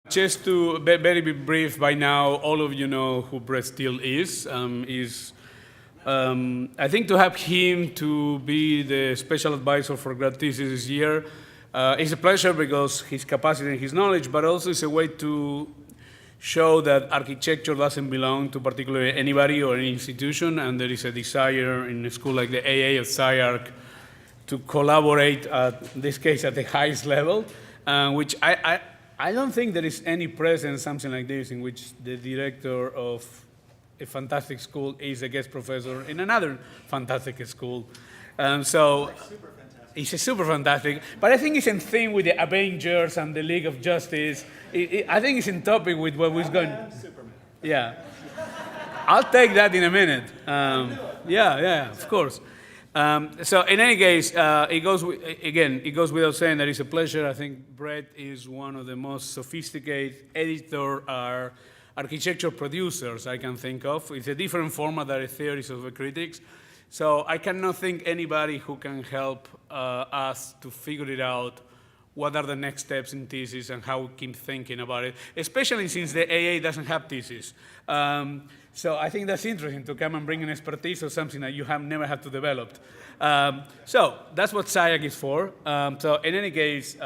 Just to be very brief, by now all of you know who Brett Steele is. I think to have him to be the special advisor for grad thesis this year is a pleasure because his capacity and his knowledge, but also it's a way to show that architecture doesn't belong to particularly anybody or any institution, and there is a desire in a school like the AA of SCI-Arc to collaborate, in this case, at the highest level, which I don't think there is any precedent, something like this, in which the director of a fantastic school is a guest professor in another fantastic school. It's a super fantastic, but I think it's in theme with the Avengers and the League of Justice. I think it's in topic with what was going. Superman. Yeah, I'll take that in a minute. Yeah, of course. So in any case, it goes without saying that it's a pleasure. I think Brett is one of the most sophisticated editor or architecture producers I can think of. It's a different format than the theories of the critics. So I cannot think anybody who can help us to figure it out, what are the next steps in thesis and how we keep thinking about it, especially since the AA doesn't have thesis. So I think that's interesting to come and bring an expertise of something that you have never had to develop. So that's what SCI-Arc is for. So in any case,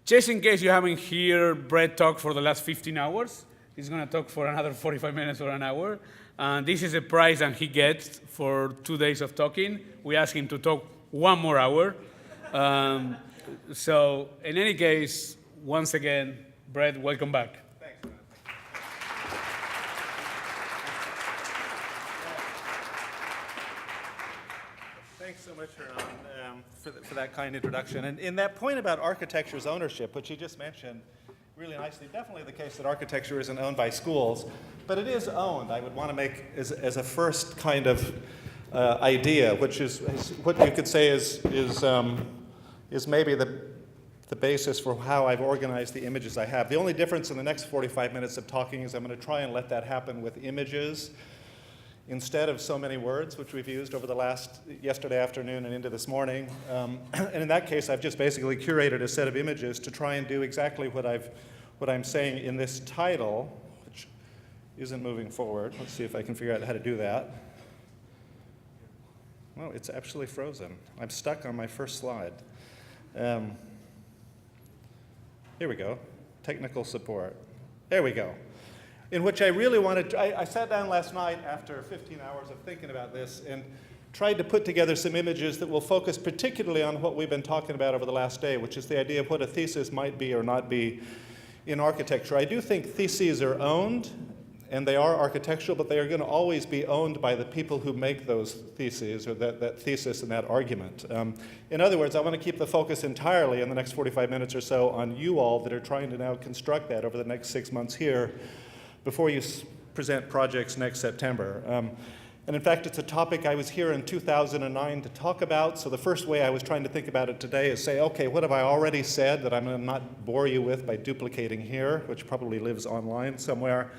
just in case you haven't heard Brett talk for the last 15 hours, he's going to talk for another 45 minutes or an hour. This is a prize that he gets for 2 days of talking. We ask him to talk 1 more hour. So in any case, once again, Brett, welcome back. Thanks, man. Thanks so much, Ron, for that kind introduction. And in that point about architecture's ownership, which you just mentioned really nicely, definitely the case that architecture isn't owned by schools, but it is owned. I would want to make as a first kind of idea, which is what you could say is maybe the basis for how I've organized the images I have. The only difference in the next 45 minutes of talking is I'm going to try and let that happen with images instead of so many words, which we've used over the yesterday afternoon and into this morning. And in that case, I've just basically curated a set of images to try and do exactly what I'm saying in this title, which isn't moving forward. Let's see if I can figure out how to do that. Oh, it's actually frozen. I'm stuck on my first slide. Here we go, technical support. There we go. In which I really wanted, I sat down last night after 15 hours of thinking about this and tried to put together some images that will focus particularly on what we've been talking about over the last day, which is the idea of what a thesis might be or not be in architecture. I do think theses are owned, and they are architectural, but they are going to always be owned by the people who make those theses, or that thesis and that argument. In other words, I want to keep the focus entirely in the next 45 minutes or so on you all that are trying to now construct that over the next 6 months here before you present projects next September. And in fact, it's a topic I was here in 2009 to talk about, so the first way I was trying to think about it today is say, okay, what have I already said that I'm going to not bore you with by duplicating here, which probably lives online somewhere.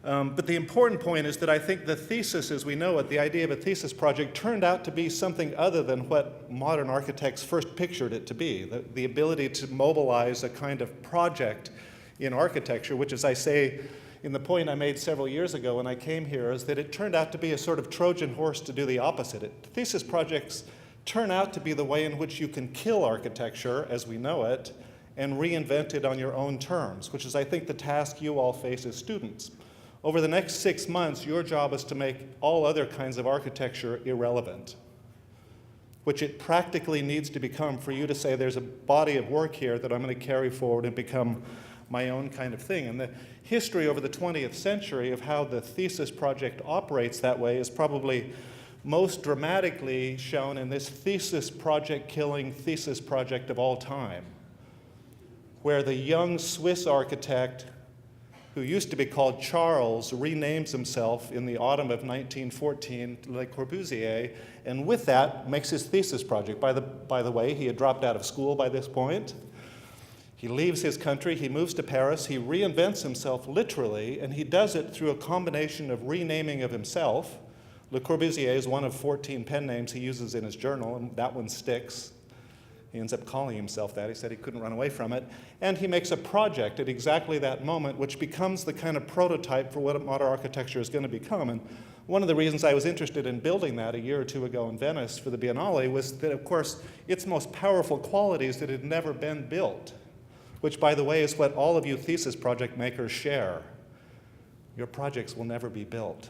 But the important point is that I think the thesis as we know it, the idea of a thesis project, turned out to be something other than what modern architects first pictured it to be, the ability to mobilize a kind of project in architecture, which, as I say in the point I made several years ago when I came here, is that it turned out to be a sort of Trojan horse to do the opposite. Thesis projects turn out to be the way in which you can kill architecture as we know it and reinvent it on your own terms, which is, I think, the task you all face as students. Over the next 6 months, your job is to make all other kinds of architecture irrelevant, which it practically needs to become for you to say there's a body of work here that I'm going to carry forward and become my own kind of thing. And the history over the 20th century of how the thesis project operates that way is probably most dramatically shown in this thesis project killing thesis project of all time, where the young Swiss architect who used to be called Charles renames himself in the autumn of 1914 to Le Corbusier, and with that makes his thesis project. By the way, he had dropped out of school by this point. He leaves his country, he moves to Paris, he reinvents himself literally, and he does it through a combination of renaming of himself. Le Corbusier is one of 14 pen names he uses in his journal, and that one sticks. He ends up calling himself that. He said he couldn't run away from it. And he makes a project at exactly that moment, which becomes the kind of prototype for what modern architecture is going to become. And one of the reasons I was interested in building that a year or two ago in Venice for the Biennale was that, of course, its most powerful quality is that it had never been built, which, by the way, is what all of you thesis project makers share. Your projects will never be built.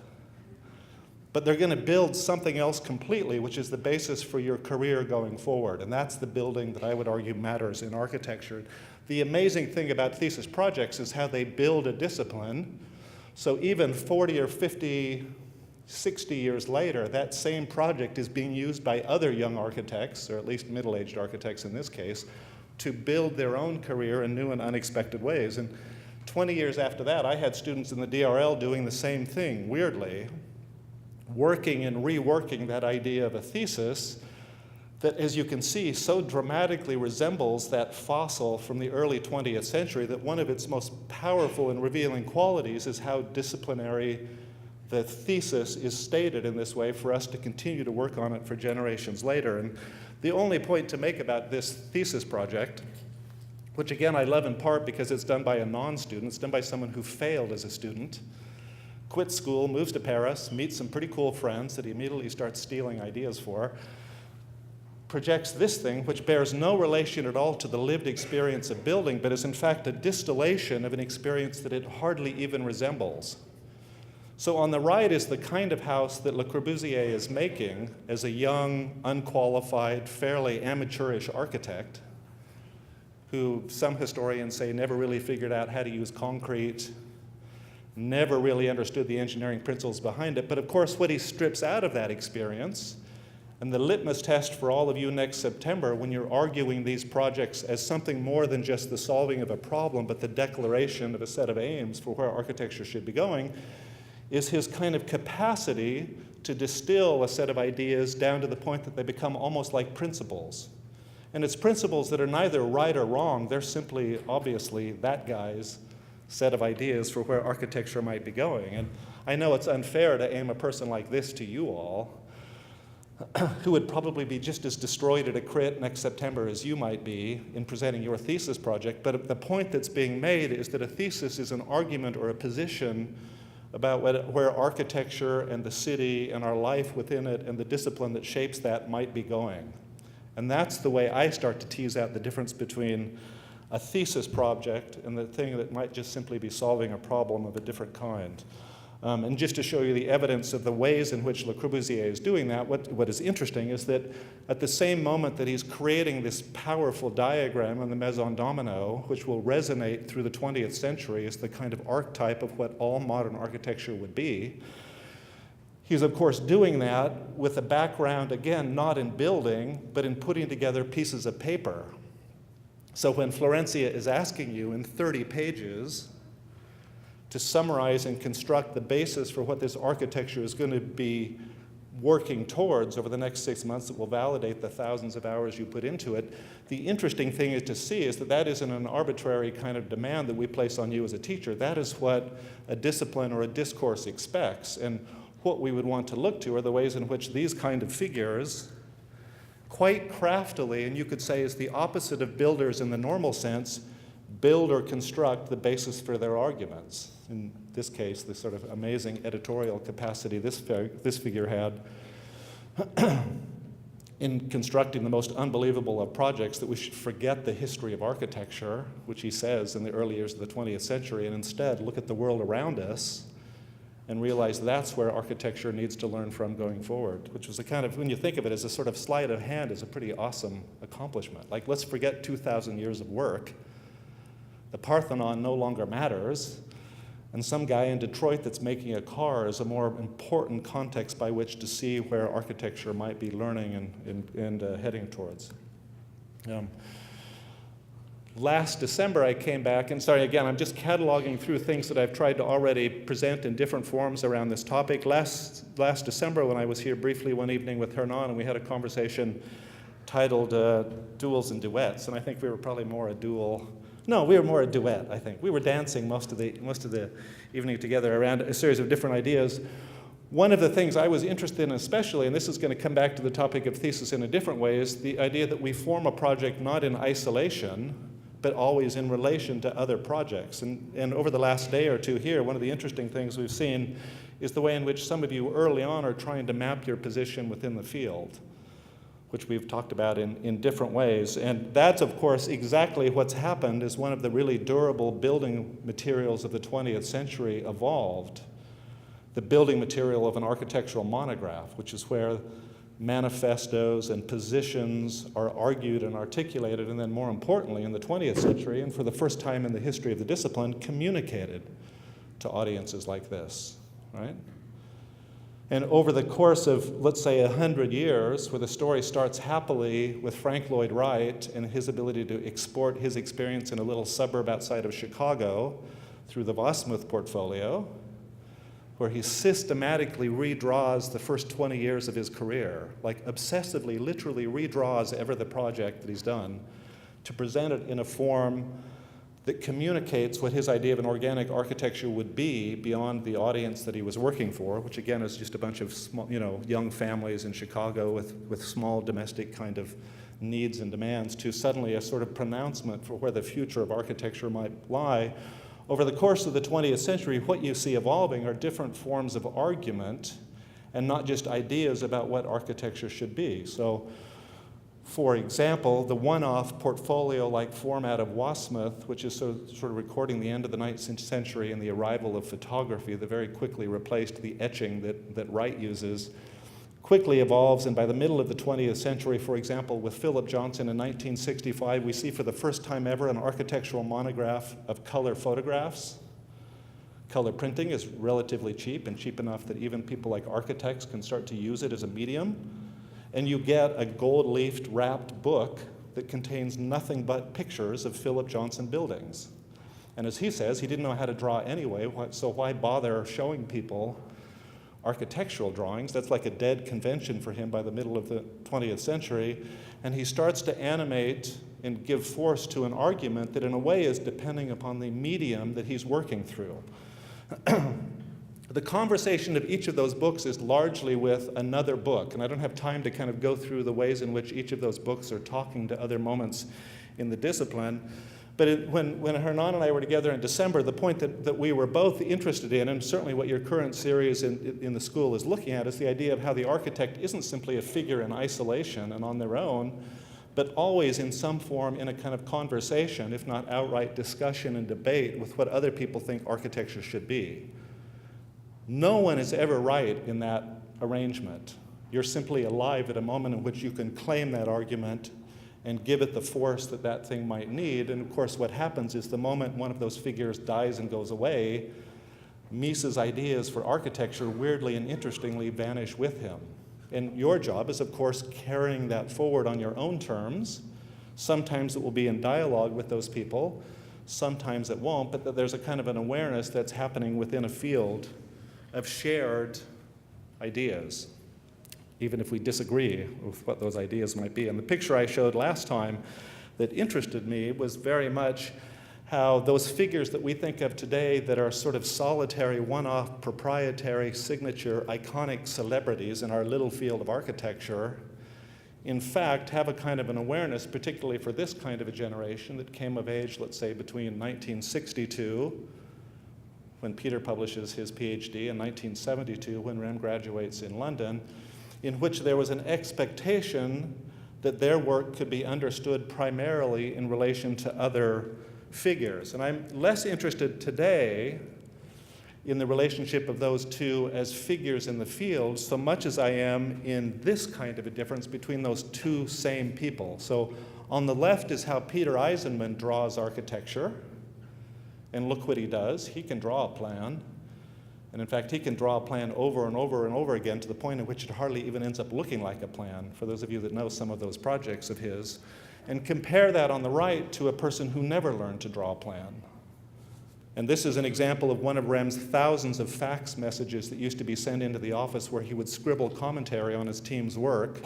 But they're going to build something else completely, which is the basis for your career going forward. And that's the building that I would argue matters in architecture. The amazing thing about thesis projects is how they build a discipline. So even 40 or 50, 60 years later, that same project is being used by other young architects, or at least middle-aged architects in this case, to build their own career in new and unexpected ways. And 20 years after that, I had students in the DRL doing the same thing, weirdly, working and reworking that idea of a thesis that, as you can see, so dramatically resembles that fossil from the early 20th century that one of its most powerful and revealing qualities is how disciplinary the thesis is stated in this way for us to continue to work on it for generations later. And the only point to make about this thesis project, which again I love in part because it's done by a non-student, it's done by someone who failed as a student, quits school, moves to Paris, meets some pretty cool friends that he immediately starts stealing ideas for, projects this thing, which bears no relation at all to the lived experience of building, but is in fact a distillation of an experience that it hardly even resembles. So on the right is the kind of house that Le Corbusier is making as a young, unqualified, fairly amateurish architect, who some historians say never really figured out how to use concrete, never really understood the engineering principles behind it. But of course, what he strips out of that experience, and the litmus test for all of you next September when you're arguing these projects as something more than just the solving of a problem, but the declaration of a set of aims for where architecture should be going, is his kind of capacity to distill a set of ideas down to the point that they become almost like principles. And it's principles that are neither right or wrong, they're simply, obviously, that guy's set of ideas for where architecture might be going. And I know it's unfair to aim a person like this to you all, who would probably be just as destroyed at a crit next September as you might be in presenting your thesis project. But the point that's being made is that a thesis is an argument or a position about where architecture and the city and our life within it and the discipline that shapes that might be going. And that's the way I start to tease out the difference between a thesis project and the thing that might just simply be solving a problem of a different kind. And just to show you the evidence of the ways in which Le Corbusier is doing that, what is interesting is that at the same moment that he's creating this powerful diagram in the Maison Dom-ino, which will resonate through the 20th century as the kind of archetype of what all modern architecture would be, he's of course doing that with a background, again, not in building, but in putting together pieces of paper. So when Florencia is asking you in 30 pages to summarize and construct the basis for what this architecture is going to be working towards over the next 6 months that will validate the thousands of hours you put into it, the interesting thing is to see is that that isn't an arbitrary kind of demand that we place on you as a teacher. That is what a discipline or a discourse expects. And what we would want to look to are the ways in which these kind of figures quite craftily, and you could say is the opposite of builders in the normal sense, build or construct the basis for their arguments. In this case, the sort of amazing editorial capacity this figure had in constructing the most unbelievable of projects, that we should forget the history of architecture, which he says in the early years of the 20th century, and instead look at the world around us and realize that's where architecture needs to learn from going forward, which was a kind of, when you think of it as a sort of sleight of hand, is a pretty awesome accomplishment. Like, let's forget 2,000 years of work. The Parthenon no longer matters, and some guy in Detroit that's making a car is a more important context by which to see where architecture might be learning and heading towards. Last December, I came back, and sorry, again, I'm just cataloging through things that I've tried to already present in different forms around this topic. Last December, when I was here briefly one evening with Hernan, and we had a conversation titled Duels and Duets, and I think we were probably more a duel. No, we were more a duet, I think. We were dancing most of the evening together around a series of different ideas. One of the things I was interested in especially, and this is going to come back to the topic of thesis in a different way, is the idea that we form a project not in isolation, but always in relation to other projects. And over the last day or two here, one of the interesting things we've seen is the way in which some of you early on are trying to map your position within the field, which we've talked about in different ways. And that's, of course, exactly what's happened as one of the really durable building materials of the 20th century evolved. The building material of an architectural monograph, which is where manifestos and positions are argued and articulated, and then more importantly, in the 20th century, and for the first time in the history of the discipline, communicated to audiences like this, right? And over the course of, let's say, 100 years, where the story starts happily with Frank Lloyd Wright and his ability to export his experience in a little suburb outside of Chicago through the Wasmuth portfolio, where he systematically redraws the first 20 years of his career, like obsessively, literally redraws every the project that he's done to present it in a form that communicates what his idea of an organic architecture would be beyond the audience that he was working for, which again is just a bunch of small, young families in Chicago with small domestic kind of needs and demands, to suddenly a sort of pronouncement for where the future of architecture might lie. Over the course of the 20th century, what you see evolving are different forms of argument and not just ideas about what architecture should be. So, for example, the one-off portfolio-like format of Wasmuth, which is sort of recording the end of the 19th century and the arrival of photography that very quickly replaced the etching that Wright uses, quickly evolves, and by the middle of the 20th century, for example, with Philip Johnson in 1965, we see for the first time ever an architectural monograph of color photographs. Color printing is relatively cheap, and cheap enough that even people like architects can start to use it as a medium. And you get a gold-leafed wrapped book that contains nothing but pictures of Philip Johnson buildings. And as he says, he didn't know how to draw anyway, so why bother showing people architectural drawings? That's like a dead convention for him by the middle of the 20th century. And he starts to animate and give force to an argument that in a way is depending upon the medium that he's working through. The conversation of each of those books is largely with another book, and I don't have time to kind of go through the ways in which each of those books are talking to other moments in the discipline. But when Hernan and I were together in December, the point that we were both interested in, and certainly what your current series in the school is looking at, is the idea of how the architect isn't simply a figure in isolation and on their own, but always in some form in a kind of conversation, if not outright discussion and debate with what other people think architecture should be. No one is ever right in that arrangement. You're simply alive at a moment in which you can claim that argument and give it the force that that thing might need. And of course, what happens is the moment one of those figures dies and goes away, Mises' ideas for architecture weirdly and interestingly vanish with him. And your job is, of course, carrying that forward on your own terms. Sometimes it will be in dialogue with those people, sometimes it won't, but that there's a kind of an awareness that's happening within a field of shared ideas, even if we disagree with what those ideas might be. And the picture I showed last time that interested me was very much how those figures that we think of today that are sort of solitary, one-off, proprietary, signature, iconic celebrities in our little field of architecture, in fact, have a kind of an awareness, particularly for this kind of a generation that came of age, let's say, between 1962, when Peter publishes his PhD, in 1972, when Rem graduates in London, in which there was an expectation that their work could be understood primarily in relation to other figures. And I'm less interested today in the relationship of those two as figures in the field so much as I am in this kind of a difference between those two same people. So on the left is how Peter Eisenman draws architecture. And look what he does. He can draw a plan. And in fact, he can draw a plan over and over and over again to the point at which it hardly even ends up looking like a plan, for those of you that know some of those projects of his. And compare that on the right to a person who never learned to draw a plan. And this is an example of one of Rem's thousands of fax messages that used to be sent into the office where he would scribble commentary on his team's work.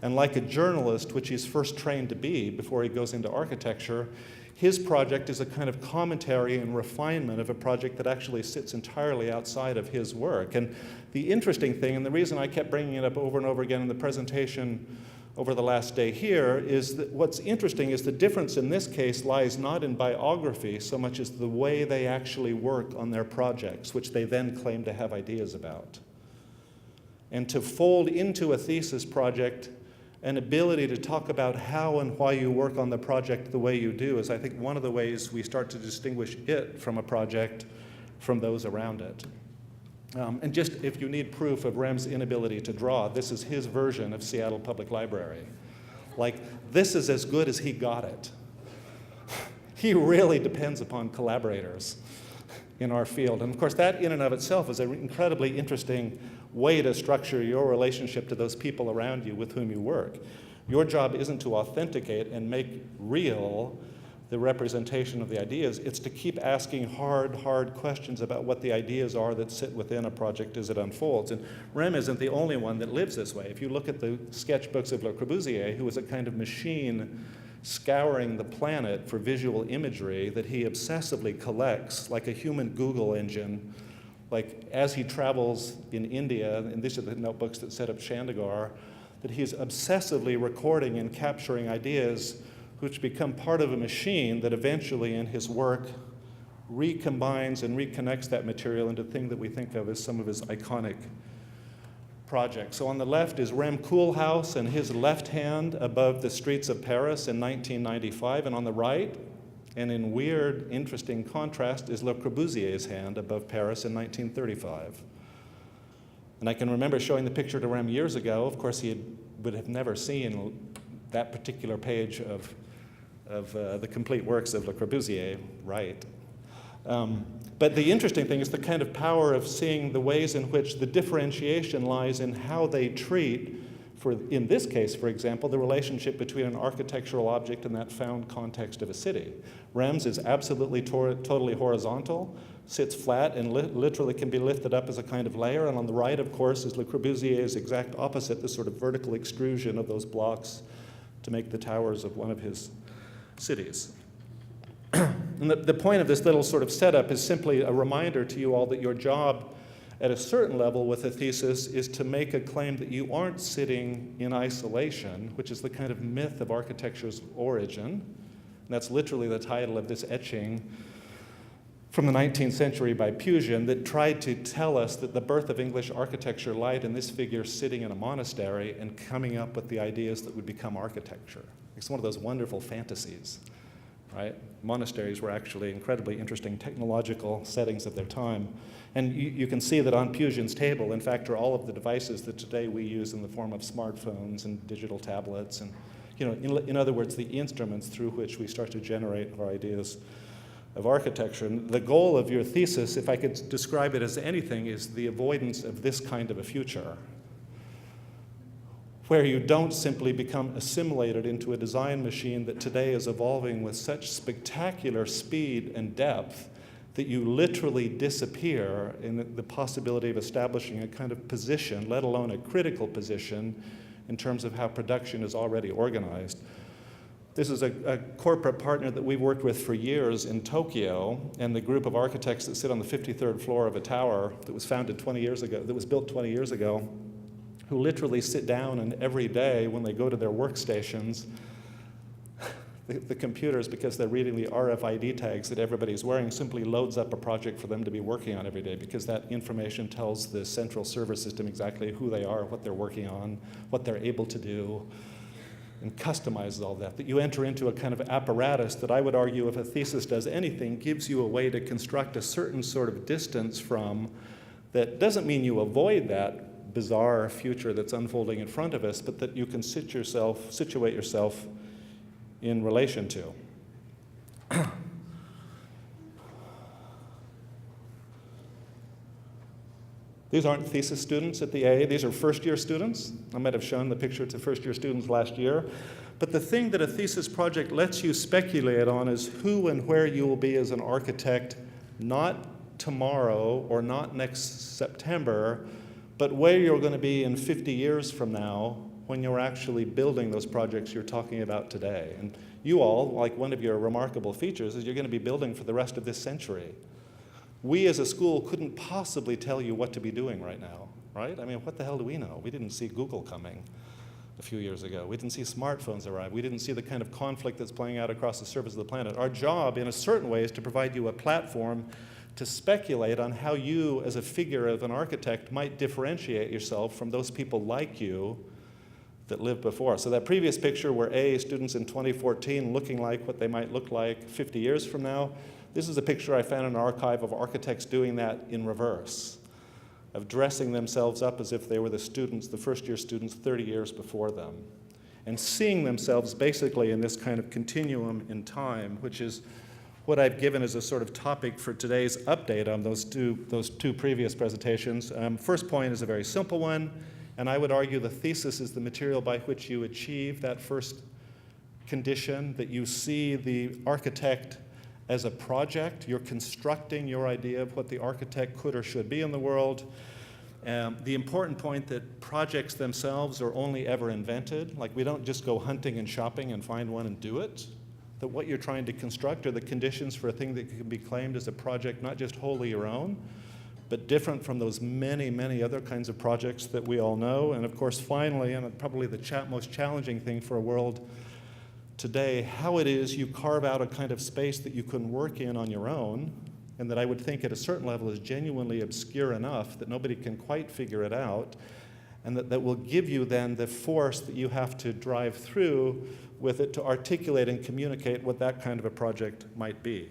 And like a journalist, which he's first trained to be before he goes into architecture, his project is a kind of commentary and refinement of a project that actually sits entirely outside of his work. And the interesting thing, and the reason I kept bringing it up over and over again in the presentation over the last day here, is that what's interesting is the difference in this case lies not in biography so much as the way they actually work on their projects, which they then claim to have ideas about. And to fold into a thesis project an ability to talk about how and why you work on the project the way you do is, I think, one of the ways we start to distinguish it from a project from those around it. And just if you need proof of Rem's inability to draw, this is his version of Seattle Public Library. Like, this is as good as he got it. He really depends upon collaborators in our field. And of course, that in and of itself is an incredibly interesting way to structure your relationship to those people around you with whom you work. Your job isn't to authenticate and make real the representation of the ideas. It's to keep asking hard questions about what the ideas are that sit within a project as it unfolds. And Rem isn't the only one that lives this way. If you look at the sketchbooks of Le Corbusier, who was a kind of machine scouring the planet for visual imagery that he obsessively collects like a human Google engine. Like, as he travels in India, and these are the notebooks that set up Chandigarh, that he's obsessively recording and capturing ideas which become part of a machine that eventually in his work recombines and reconnects that material into a thing that we think of as some of his iconic projects. So on the left is Rem Koolhaas and his left hand above the streets of Paris in 1995, and on the right, and in weird, interesting contrast, is Le Corbusier's hand above Paris in 1935. And I can remember showing the picture to Rem years ago. Of course, would have never seen that particular page of the complete works of Le Corbusier, right? But the interesting thing is the kind of power of seeing the ways in which the differentiation lies in how they treat, in this case, for example, the relationship between an architectural object and that found context of a city. Rem's is absolutely totally horizontal, sits flat and literally can be lifted up as a kind of layer, and on the right, of course, is Le Corbusier's exact opposite, this sort of vertical extrusion of those blocks to make the towers of one of his cities. And the point of this little sort of setup is simply a reminder to you all that your job at a certain level with a thesis is to make a claim that you aren't sitting in isolation, which is the kind of myth of architecture's origin. And that's literally the title of this etching from the 19th century by Pujan that tried to tell us that the birth of English architecture lied in this figure sitting in a monastery and coming up with the ideas that would become architecture. It's one of those wonderful fantasies, right? Monasteries were actually incredibly interesting technological settings of their time. And you can see that on Pujan's table, in fact, are all of the devices that today we use in the form of smartphones and digital tablets. And, you know, in other words, the instruments through which we start to generate our ideas of architecture. And the goal of your thesis, if I could describe it as anything, is the avoidance of this kind of a future, where you don't simply become assimilated into a design machine that today is evolving with such spectacular speed and depth that you literally disappear in the possibility of establishing a kind of position, let alone a critical position, in terms of how production is already organized. This is a corporate partner that we've worked with for years in Tokyo, and the group of architects that sit on the 53rd floor of a tower that was founded 20 years ago, that was built 20 years ago, who literally sit down and every day when they go to their workstations, the computers, because they're reading the RFID tags that everybody's wearing, simply loads up a project for them to be working on every day, because that information tells the central server system exactly who they are, what they're working on, what they're able to do, and customizes all that. That you enter into a kind of apparatus that I would argue, if a thesis does anything, gives you a way to construct a certain sort of distance from, that doesn't mean you avoid that bizarre future that's unfolding in front of us, but that you can situate yourself in relation to. These aren't thesis students at the A, these are first-year students. I might have shown the picture to first-year students last year. But the thing that a thesis project lets you speculate on is who and where you will be as an architect, not tomorrow or not next September, but where you're going to be in 50 years from now when you're actually building those projects you're talking about today. And you all, like one of your remarkable features, is you're going to be building for the rest of this century. We as a school couldn't possibly tell you what to be doing right now, right? I mean, what the hell do we know? We didn't see Google coming a few years ago. We didn't see smartphones arrive. We didn't see the kind of conflict that's playing out across the surface of the planet. Our job, in a certain way, is to provide you a platform to speculate on how you, as a figure of an architect, might differentiate yourself from those people like you that lived before. So that previous picture were students in 2014 looking like what they might look like 50 years from now. This is a picture I found in an archive of architects doing that in reverse, of dressing themselves up as if they were the students, the first-year students 30 years before them, and seeing themselves basically in this kind of continuum in time, which is what I've given as a sort of topic for today's update on those two previous presentations. First point is a very simple one, and I would argue the thesis is the material by which you achieve that first condition, that you see the architect as a project. You're constructing your idea of what the architect could or should be in the world. The important point that projects themselves are only ever invented. Like, we don't just go hunting and shopping and find one and do it. That what you're trying to construct are the conditions for a thing that can be claimed as a project, not just wholly your own, but different from those many, many other kinds of projects that we all know. And of course, finally, and probably the most challenging thing for a world today, how it is you carve out a kind of space that you can work in on your own, and that I would think at a certain level is genuinely obscure enough that nobody can quite figure it out, and that will give you then the force that you have to drive through with it to articulate and communicate what that kind of a project might be.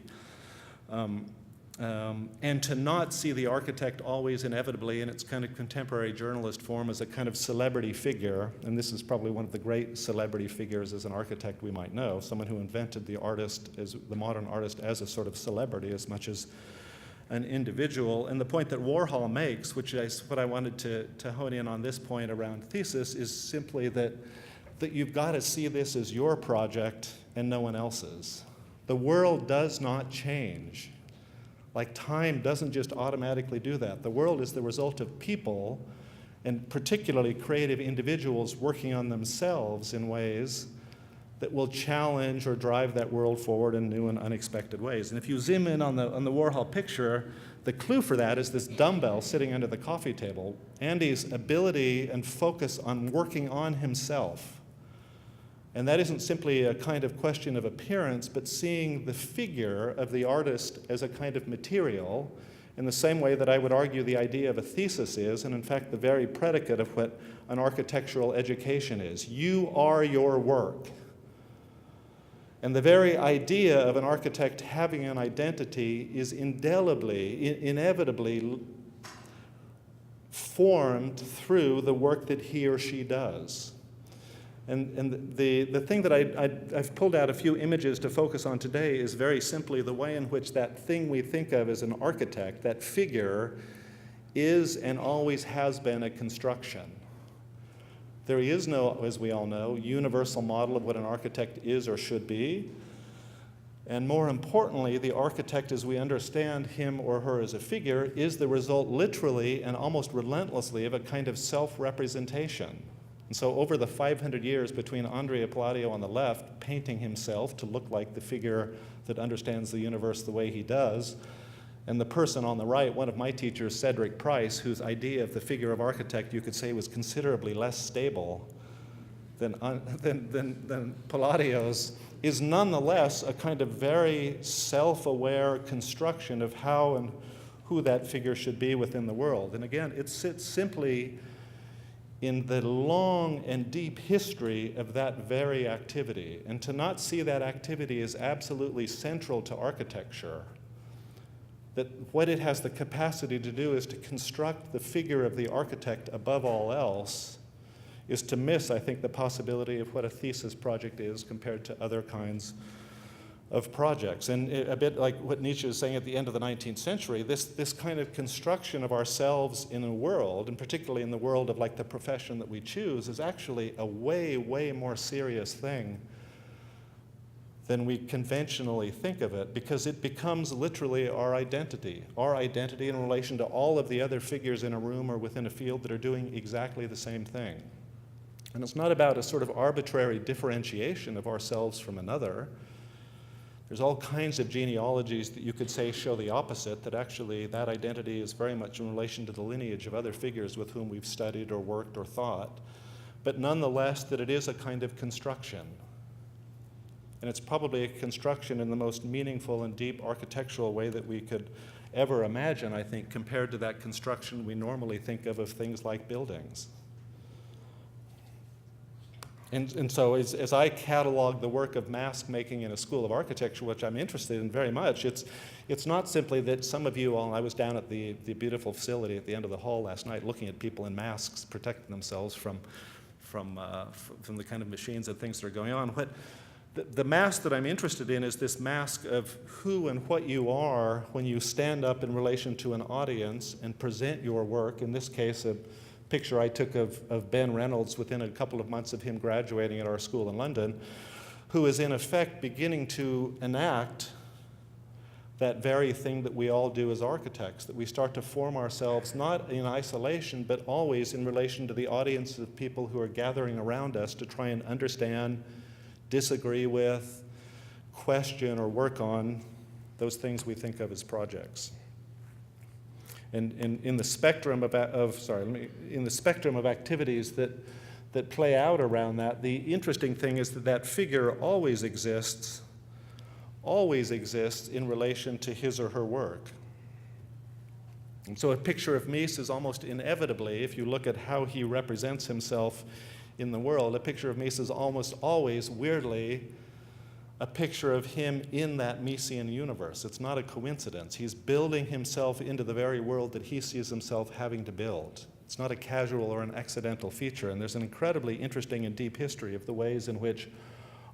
And to not see the architect always inevitably in its kind of contemporary journalist form as a kind of celebrity figure, and this is probably one of the great celebrity figures as an architect we might know, someone who invented the artist, as the modern artist, as a sort of celebrity as much as an individual. And the point that Warhol makes, which is what I wanted to hone in on this point around Thesis, is simply that you've got to see this as your project and no one else's. The world does not change. Like, time doesn't just automatically do that. The world is the result of people, and particularly creative individuals, working on themselves in ways that will challenge or drive that world forward in new and unexpected ways. And if you zoom in on the Warhol picture, the clue for that is this dumbbell sitting under the coffee table. Andy's ability and focus on working on himself. And that isn't simply a kind of question of appearance, but seeing the figure of the artist as a kind of material, in the same way that I would argue the idea of a thesis is, and in fact the very predicate of what an architectural education is. You are your work. And the very idea of an architect having an identity is indelibly, inevitably formed through the work that he or she does. And the thing that I've pulled out a few images to focus on today is very simply the way in which that thing we think of as an architect, that figure, is and always has been a construction. There is no, as we all know, universal model of what an architect is or should be. And more importantly, the architect, as we understand him or her as a figure, is the result literally and almost relentlessly of a kind of self-representation. And so over the 500 years between Andrea Palladio on the left, painting himself to look like the figure that understands the universe the way he does, and the person on the right, one of my teachers, Cedric Price, whose idea of the figure of architect you could say was considerably less stable than Palladio's, is nonetheless a kind of very self-aware construction of how and who that figure should be within the world. And again, it sits simply in the long and deep history of that very activity. And to not see that activity as absolutely central to architecture, that what it has the capacity to do is to construct the figure of the architect above all else, is to miss, I think, the possibility of what a thesis project is compared to other kinds of projects. And a bit like what Nietzsche is saying at the end of the 19th century, this kind of construction of ourselves in a world, and particularly in the world of like the profession that we choose, is actually a way, way more serious thing than we conventionally think of it, because it becomes literally our identity in relation to all of the other figures in a room or within a field that are doing exactly the same thing. And it's not about a sort of arbitrary differentiation of ourselves from another. There's all kinds of genealogies that you could say show the opposite, that actually that identity is very much in relation to the lineage of other figures with whom we've studied or worked or thought, but nonetheless that it is a kind of construction. And it's probably a construction in the most meaningful and deep architectural way that we could ever imagine, I think, compared to that construction we normally think of things like buildings. And so as I catalog the work of mask making in a school of architecture, which I'm interested in very much, it's not simply that some of you all, I was down at the beautiful facility at the end of the hall last night looking at people in masks protecting themselves from the kind of machines and things that are going on. The mask that I'm interested in is this mask of who and what you are when you stand up in relation to an audience and present your work, in this case a picture I took of Ben Reynolds within a couple of months of him graduating at our school in London, who is in effect beginning to enact that very thing that we all do as architects, that we start to form ourselves not in isolation, but always in relation to the audience of people who are gathering around us to try and understand, disagree with, question, or work on those things we think of as projects. And in the spectrum of activities that play out around that, the interesting thing is that figure always exists in relation to his or her work. And so a picture of Mies is almost inevitably, if you look at how he represents himself in the world, a picture of Mies is almost always, weirdly, a picture of him in that Miesian universe. It's not a coincidence. He's building himself into the very world that he sees himself having to build. It's not a casual or an accidental feature, and there's an incredibly interesting and deep history of the ways in which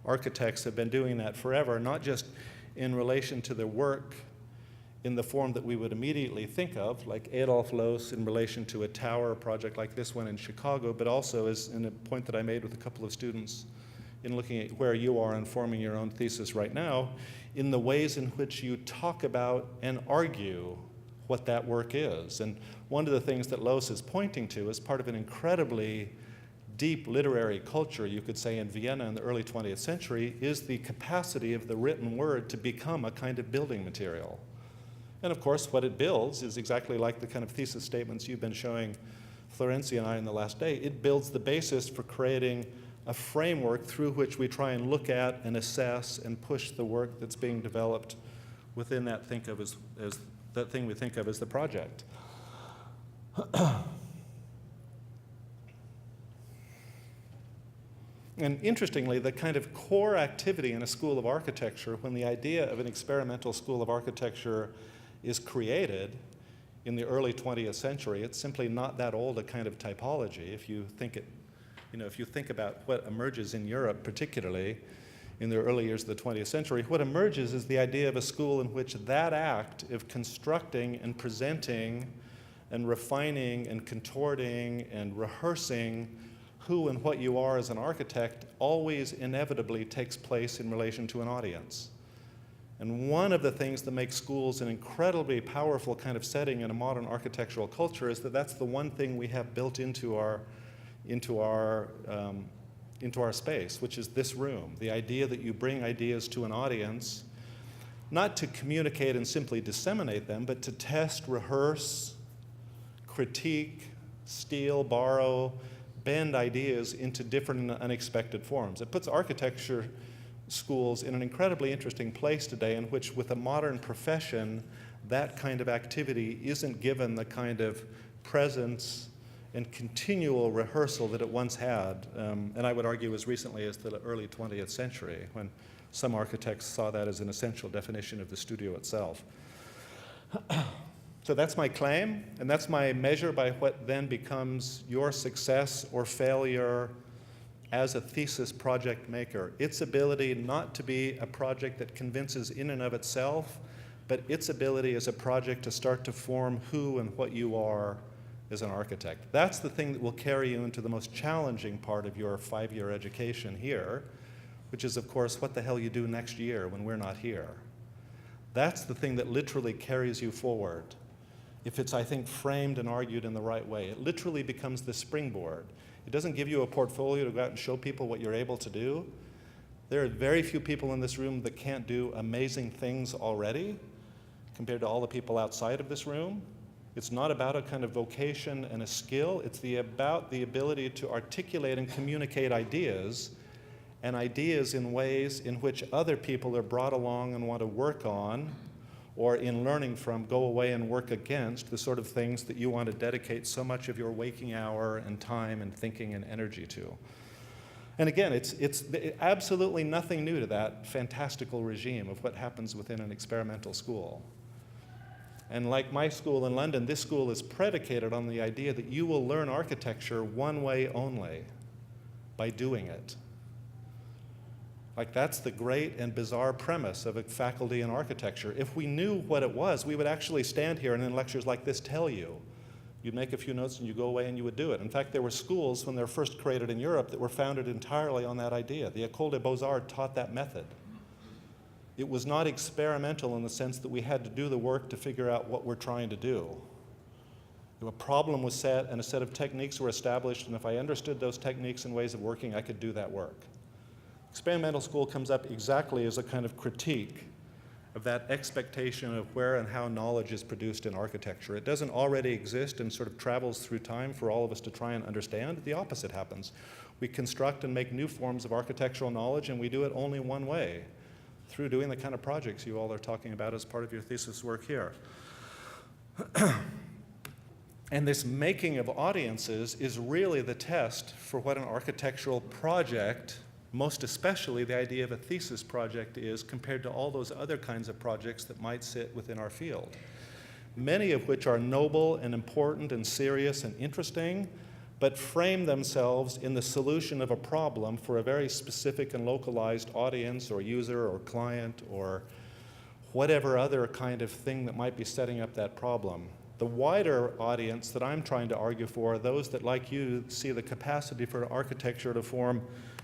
architects have been doing that forever, not just in relation to their work in the form that we would immediately think of, like Adolf Loos in relation to a tower project like this one in Chicago, but also as in a point that I made with a couple of students in looking at where you are and forming your own thesis right now, in the ways in which you talk about and argue what that work is. And one of the things that Loos is pointing to as part of an incredibly deep literary culture, you could say, in Vienna in the early 20th century, is the capacity of the written word to become a kind of building material. And of course, what it builds is exactly like the kind of thesis statements you've been showing Florencia and I in the last day. It builds the basis for creating a framework through which we try and look at and assess and push the work that's being developed within that thing we think of as the project. And interestingly, the kind of core activity in a school of architecture, when the idea of an experimental school of architecture is created in the early 20th century, it's simply not that old a kind of typology. If you think about what emerges in Europe, particularly in the early years of the 20th century, what emerges is the idea of a school in which that act of constructing and presenting and refining and contorting and rehearsing who and what you are as an architect always inevitably takes place in relation to an audience. And one of the things that makes schools an incredibly powerful kind of setting in a modern architectural culture is that that's the one thing we have built into our space, which is this room. The idea that you bring ideas to an audience, not to communicate and simply disseminate them, but to test, rehearse, critique, steal, borrow, bend ideas into different and unexpected forms. It puts architecture schools in an incredibly interesting place today in which, with a modern profession, that kind of activity isn't given the kind of presence and continual rehearsal that it once had, and I would argue as recently as the early 20th century, when some architects saw that as an essential definition of the studio itself. So that's my claim, and that's my measure by what then becomes your success or failure as a thesis project maker. Its ability not to be a project that convinces in and of itself, but its ability as a project to start to form who and what you are as an architect. That's the thing that will carry you into the most challenging part of your 5-year education here, which is, of course, what the hell you do next year when we're not here. That's the thing that literally carries you forward. If it's, I think, framed and argued in the right way, it literally becomes the springboard. It doesn't give you a portfolio to go out and show people what you're able to do. There are very few people in this room that can't do amazing things already compared to all the people outside of this room. It's not about a kind of vocation and a skill. It's about the ability to articulate and communicate ideas, and ideas in ways in which other people are brought along and want to work on, or in learning from, go away and work against the sort of things that you want to dedicate so much of your waking hour and time and thinking and energy to. And again, it's absolutely nothing new to that fantastical regime of what happens within an experimental school. And like my school in London, this school is predicated on the idea that you will learn architecture one way only, by doing it. Like, that's the great and bizarre premise of a faculty in architecture. If we knew what it was, we would actually stand here and in lectures like this tell you. You'd make a few notes and you go away and you would do it. In fact, there were schools when they were first created in Europe that were founded entirely on that idea. The École des Beaux-Arts taught that method. It was not experimental in the sense that we had to do the work to figure out what we're trying to do. A problem was set and a set of techniques were established, and if I understood those techniques and ways of working, I could do that work. Experimental school comes up exactly as a kind of critique of that expectation of where and how knowledge is produced in architecture. It doesn't already exist and sort of travels through time for all of us to try and understand. The opposite happens. We construct and make new forms of architectural knowledge, and we do it only one way, through doing the kind of projects you all are talking about as part of your thesis work here. And this making of audiences is really the test for what an architectural project, most especially the idea of a thesis project, is compared to all those other kinds of projects that might sit within our field. Many of which are noble and important and serious and interesting, but frame themselves in the solution of a problem for a very specific and localized audience or user or client or whatever other kind of thing that might be setting up that problem. The wider audience that I'm trying to argue for are those that, like you, see the capacity for architecture to form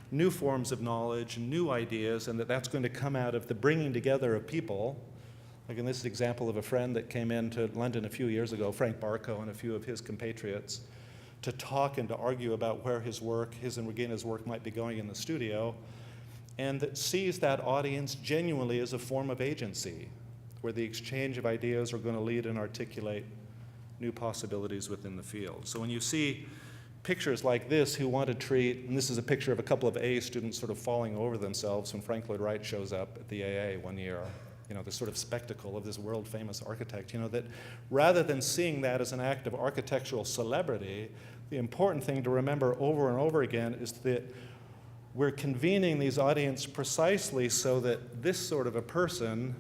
new forms of knowledge, new ideas, and that's going to come out of the bringing together of people. Like in this example of a friend that came into London a few years ago, Frank Barco and a few of his compatriots, to talk and to argue about where his work, his and Regina's work, might be going in the studio, and that sees that audience genuinely as a form of agency, where the exchange of ideas are going to lead and articulate new possibilities within the field. So when you see pictures like this who want to treat, and this is a picture of a couple of A students sort of falling over themselves when Frank Lloyd Wright shows up at the AA one year, you know, the sort of spectacle of this world-famous architect, you know, that rather than seeing that as an act of architectural celebrity, the important thing to remember over and over again is that we're convening these audiences precisely so that this sort of a person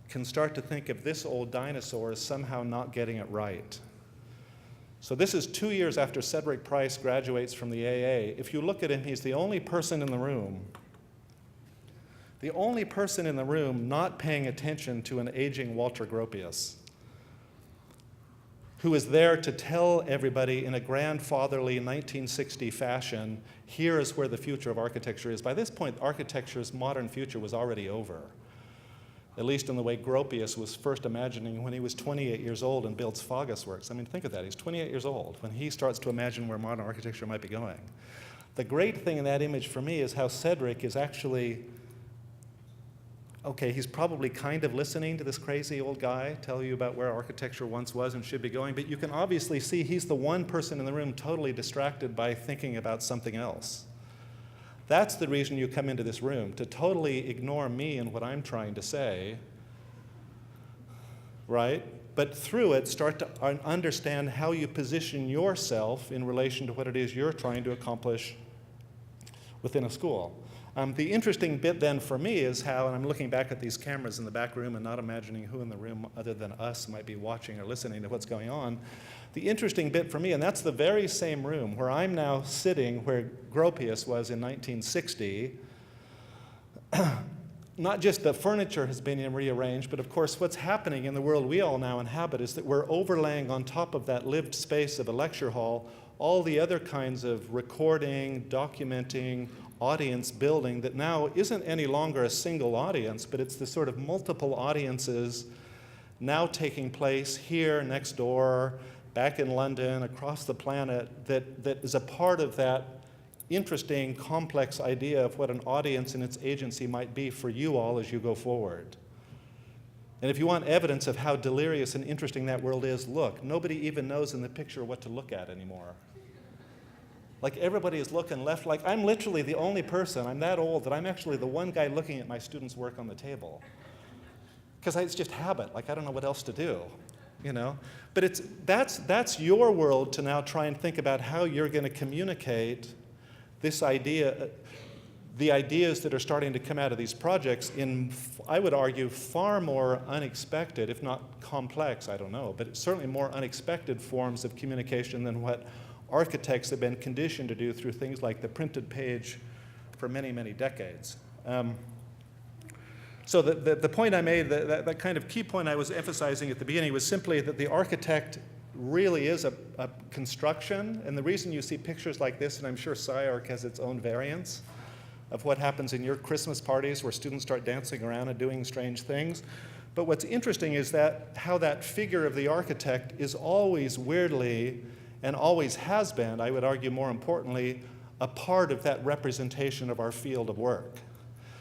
can start to think of this old dinosaur as somehow not getting it right. So this is 2 years after Cedric Price graduates from the AA. If you look at him, he's the only person in the room not paying attention to an aging Walter Gropius, who is there to tell everybody in a grandfatherly 1960 fashion, here is where the future of architecture is. By this point, architecture's modern future was already over, at least in the way Gropius was first imagining when he was 28 years old and builds Fagus works. I mean, think of that. He's 28 years old when he starts to imagine where modern architecture might be going. The great thing in that image for me is how Cedric is actually, okay, he's probably kind of listening to this crazy old guy tell you about where architecture once was and should be going, but you can obviously see he's the one person in the room totally distracted by thinking about something else. That's the reason you come into this room, to totally ignore me and what I'm trying to say, right? But through it, start to understand how you position yourself in relation to what it is you're trying to accomplish within a school. The interesting bit then for me is how, and I'm looking back at these cameras in the back room and not imagining who in the room other than us might be watching or listening to what's going on. The interesting bit for me, and that's the very same room where I'm now sitting where Gropius was in 1960, not just the furniture has been rearranged, but of course what's happening in the world we all now inhabit is that we're overlaying on top of that lived space of a lecture hall all the other kinds of recording, documenting, audience building that now isn't any longer a single audience, but it's the sort of multiple audiences now taking place here, next door, back in London, across the planet, that is a part of that interesting, complex idea of what an audience and its agency might be for you all as you go forward. And if you want evidence of how delirious and interesting that world is, look, nobody even knows in the picture what to look at anymore. Like everybody is looking left, like I'm literally the only person, I'm that old that I'm actually the one guy looking at my students' work on the table. Because it's just habit, like I don't know what else to do, you know? But that's your world to now try and think about how you're going to communicate this idea, the ideas that are starting to come out of these projects in, I would argue, far more unexpected, if not complex, I don't know, but certainly more unexpected forms of communication than what architects have been conditioned to do through things like the printed page for many, many decades. So the point I made, that kind of key point I was emphasizing at the beginning was simply that the architect really is a construction, and the reason you see pictures like this, and I'm sure SCI-Arc has its own variants of what happens in your Christmas parties where students start dancing around and doing strange things. But what's interesting is that how that figure of the architect is always weirdly, and always has been, I would argue more importantly, a part of that representation of our field of work.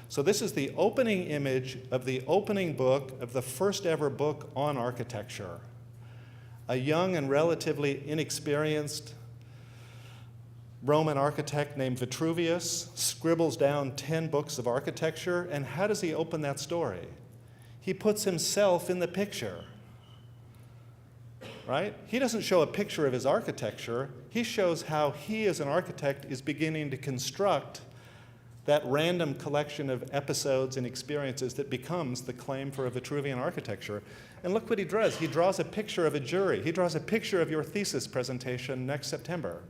So this is the opening image of the opening book of the first ever book on architecture. A young and relatively inexperienced Roman architect named Vitruvius scribbles down 10 books of architecture, and how does he open that story? He puts himself in the picture. Right? He doesn't show a picture of his architecture. He shows how he as an architect is beginning to construct that random collection of episodes and experiences that becomes the claim for a Vitruvian architecture. And look what he draws. He draws a picture of a jury. He draws a picture of your thesis presentation next September.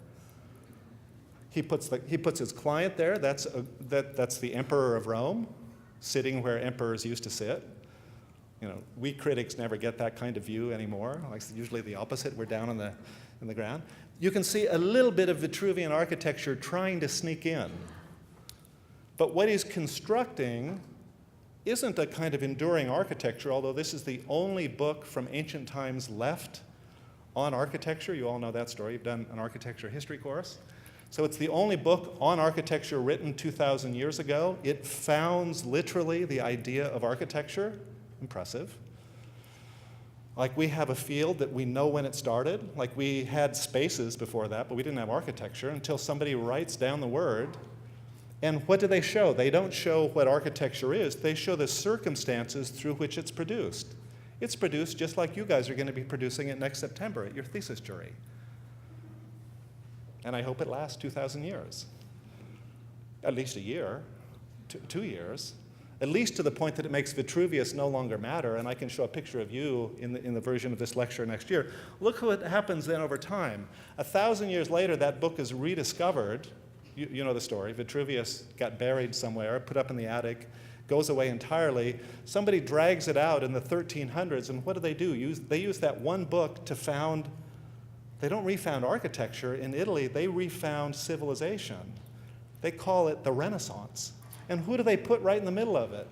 He puts his client there. That's the Emperor of Rome, sitting where emperors used to sit. You know, we critics never get that kind of view anymore. Like usually the opposite. We're down in the ground. You can see a little bit of Vitruvian architecture trying to sneak in. But what he's constructing isn't a kind of enduring architecture, although this is the only book from ancient times left on architecture. You all know that story. You've done an architecture history course. So it's the only book on architecture written 2,000 years ago. It founds literally the idea of architecture. Impressive. Like we have a field that we know when it started. Like we had spaces before that, but we didn't have architecture until somebody writes down the word. And what do they show? They don't show what architecture is. They show the circumstances through which it's produced. It's produced just like you guys are going to be producing it next September at your thesis jury. And I hope it lasts 2,000 years. At least a year, 2 years. At least to the point that it makes Vitruvius no longer matter, and I can show a picture of you in the version of this lecture next year. Look what happens then over time. 1,000 years later, that book is rediscovered. You know the story. Vitruvius got buried somewhere, put up in the attic, goes away entirely. Somebody drags it out in the 1300s, and what do? They use that one book to found, they don't refound architecture. In Italy, they refound civilization. They call it the Renaissance. And who do they put right in the middle of it?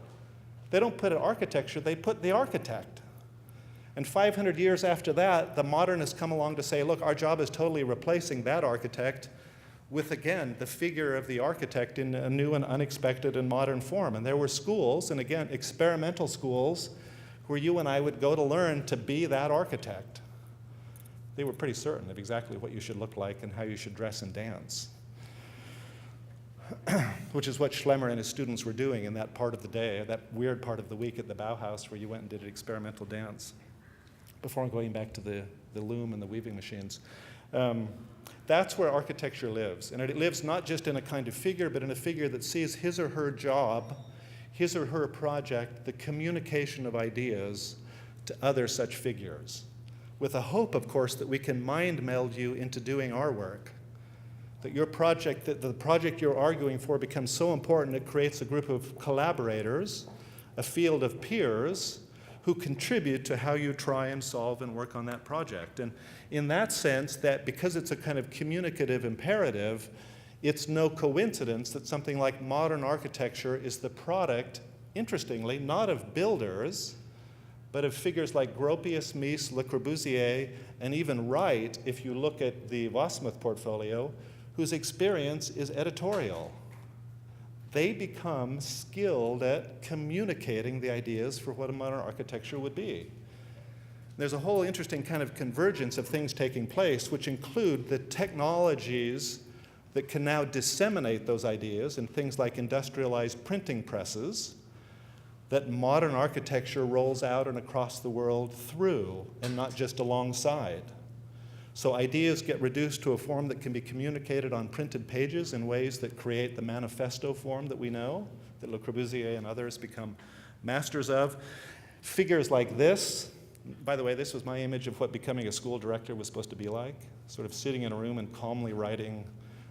They don't put an architecture, they put the architect. And 500 years after that, the modernists come along to say, look, our job is totally replacing that architect with, again, the figure of the architect in a new and unexpected and modern form. And there were schools, and again, experimental schools, where you and I would go to learn to be that architect. They were pretty certain of exactly what you should look like and how you should dress and dance. Which is what Schlemmer and his students were doing in that part of the day, that weird part of the week at the Bauhaus where you went and did an experimental dance before going back to the loom and the weaving machines. That's where architecture lives. And it lives not just in a kind of figure, but in a figure that sees his or her job, his or her project, the communication of ideas to other such figures. With a hope, of course, that we can mind meld you into doing our work. That your project, that the project you're arguing for becomes so important it creates a group of collaborators, a field of peers, who contribute to how you try and solve and work on that project. And in that sense, that because it's a kind of communicative imperative, it's no coincidence that something like modern architecture is the product, interestingly, not of builders, but of figures like Gropius, Mies, Le Corbusier, and even Wright, if you look at the Wasmuth portfolio, whose experience is editorial. They become skilled at communicating the ideas for what a modern architecture would be. There's a whole interesting kind of convergence of things taking place, which include the technologies that can now disseminate those ideas in things like industrialized printing presses that modern architecture rolls out and across the world through, and not just alongside. So ideas get reduced to a form that can be communicated on printed pages in ways that create the manifesto form that we know, that Le Corbusier and others become masters of. Figures like this, by the way, this was my image of what becoming a school director was supposed to be like, sort of sitting in a room and calmly writing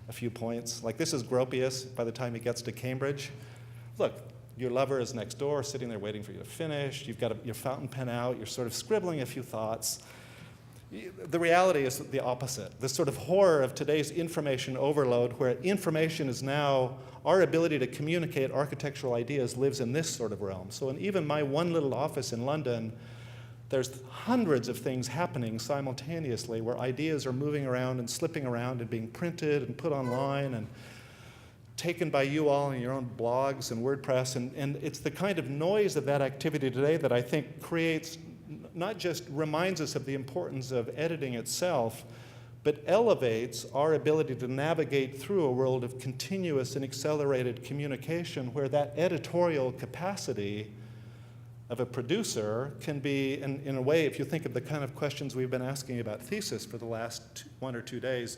a few points. Like this is Gropius by the time he gets to Cambridge. Look, your lover is next door, sitting there waiting for you to finish. You've got your fountain pen out. You're sort of scribbling a few thoughts. The reality is the opposite. The sort of horror of today's information overload, where information is now, our ability to communicate architectural ideas lives in this sort of realm. So in even my one little office in London, there's hundreds of things happening simultaneously where ideas are moving around and slipping around and being printed and put online and taken by you all in your own blogs and WordPress. And it's the kind of noise of that activity today that I think creates, not just reminds us of the importance of editing itself, but elevates our ability to navigate through a world of continuous and accelerated communication where that editorial capacity of a producer can be, in a way, if you think of the kind of questions we've been asking about Thesis for the last 1 or 2 days,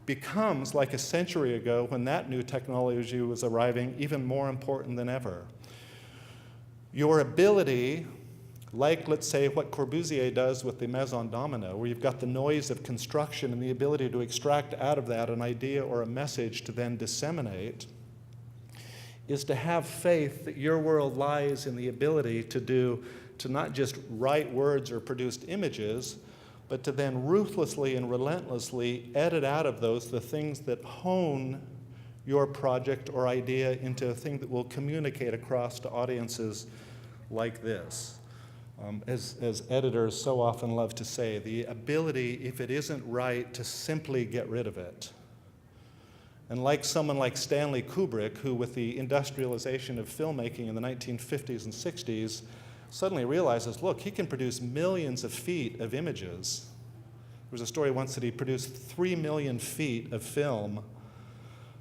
becomes, like a century ago when that new technology was arriving, even more important than ever. Your ability, like, let's say, what Corbusier does with the Maison Dom-ino, where you've got the noise of construction and the ability to extract out of that an idea or a message to then disseminate, is to have faith that your world lies in the ability to not just write words or produce images, but to then ruthlessly and relentlessly edit out of those the things that hone your project or idea into a thing that will communicate across to audiences like this. As editors so often love to say, the ability, if it isn't right, to simply get rid of it. And like someone like Stanley Kubrick, who with the industrialization of filmmaking in the 1950s and 60s, suddenly realizes, look, he can produce millions of feet of images. There was a story once that he produced 3 million feet of film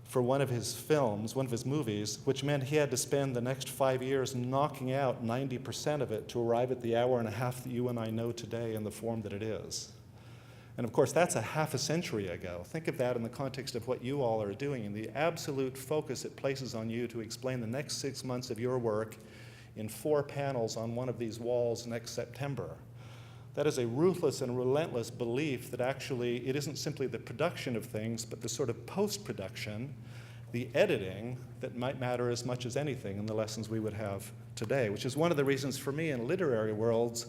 for one of his films, one of his movies, which meant he had to spend the next 5 years knocking out 90% of it to arrive at the hour and a half that you and I know today in the form that it is. And of course, that's a half a century ago. Think of that in the context of what you all are doing and the absolute focus it places on you to explain the next 6 months of your work in 4 panels on one of these walls next September. That is a ruthless and relentless belief that actually it isn't simply the production of things, but the sort of post-production, the editing, that might matter as much as anything in the lessons we would have today, which is one of the reasons for me in literary worlds,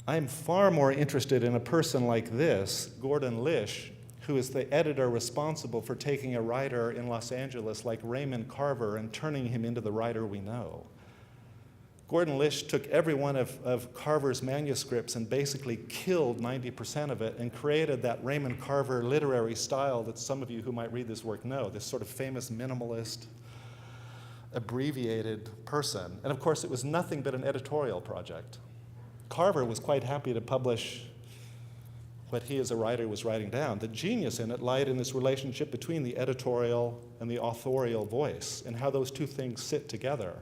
I'm far more interested in a person like this, Gordon Lish, who is the editor responsible for taking a writer in Los Angeles like Raymond Carver and turning him into the writer we know. Gordon Lish took every one of Carver's manuscripts and basically killed 90% of it and created that Raymond Carver literary style that some of you who might read this work know, this sort of famous minimalist, abbreviated person. And of course, it was nothing but an editorial project. Carver was quite happy to publish what he as a writer was writing down. The genius in it lied in this relationship between the editorial and the authorial voice and how those two things sit together.